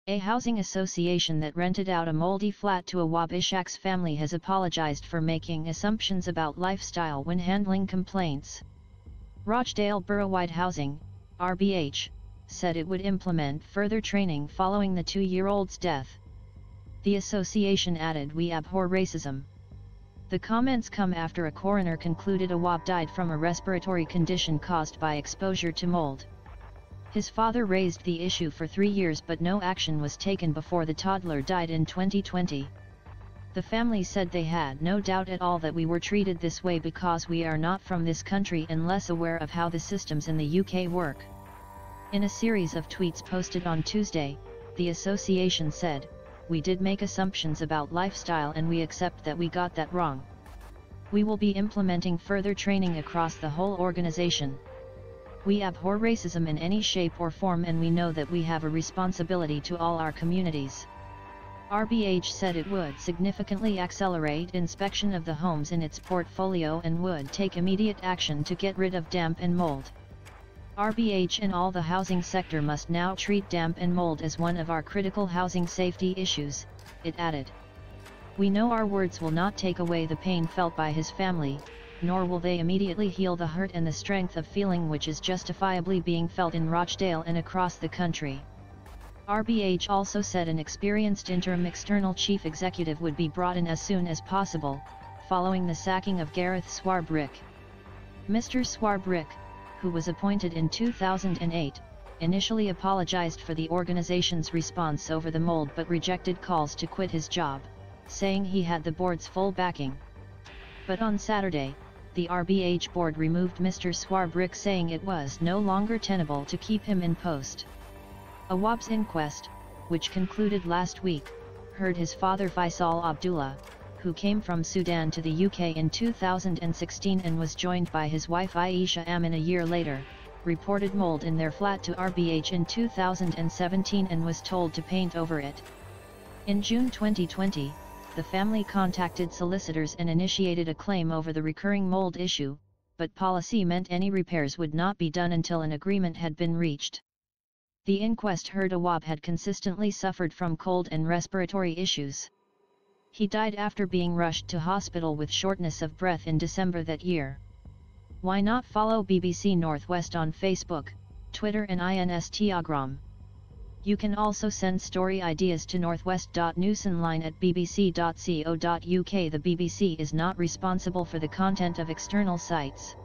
A housing association that rented out a mouldy flat to Awaab Ishak's family has apologised for making assumptions about lifestyle when handling complaints. Rochdale Boroughwide Housing, RBH, said it would implement further training following the 2-year-old's death. The association added, "We abhor racism." The comments come after a coroner concluded Awaab died from a respiratory condition caused by exposure to mould. His father raised the issue for 3 years but no action was taken before the toddler died in 2020. The family said they had no doubt at all that we were treated this way because we are not from this country and less aware of how the systems in the UK work. In a series of tweets posted on Tuesday, the association said, "We did make assumptions about lifestyle and we accept that we got that wrong. We will be implementing further training across the whole organization. We abhor racism in any shape or form and we know that we have a responsibility to all our communities." RBH said it would significantly accelerate inspection of the homes in its portfolio and would take immediate action to get rid of damp and mould. RBH and all the housing sector must now treat damp and mould as one of our critical housing safety issues, it added. "We know our words will not take away the pain felt by his family, nor will they immediately heal the hurt and the strength of feeling which is justifiably being felt in Rochdale and across the country." RBH also said an experienced interim external chief executive would be brought in as soon as possible, following the sacking of Gareth Swarbrick. Mr. Swarbrick, who was appointed in 2008, initially apologised for the organisation's response over the mould but rejected calls to quit his job, saying he had the board's full backing. But on Saturday, the RBH board removed Mr. Swarbrick, saying it was no longer tenable to keep him in post. Awaab's inquest, which concluded last week, heard his father Faisal Abdullah, who came from Sudan to the UK in 2016 and was joined by his wife Aisha Amin a year later, reported mould in their flat to RBH in 2017 and was told to paint over it. In June 2020, the family contacted solicitors and initiated a claim over the recurring mould issue, but policy meant any repairs would not be done until an agreement had been reached. The inquest heard Awaab had consistently suffered from cold and respiratory issues. He died after being rushed to hospital with shortness of breath in December that year. Why not follow BBC Northwest on Facebook, Twitter and Instagram? You can also send story ideas to northwest.newsonline@bbc.co.uk. The BBC is not responsible for the content of external sites.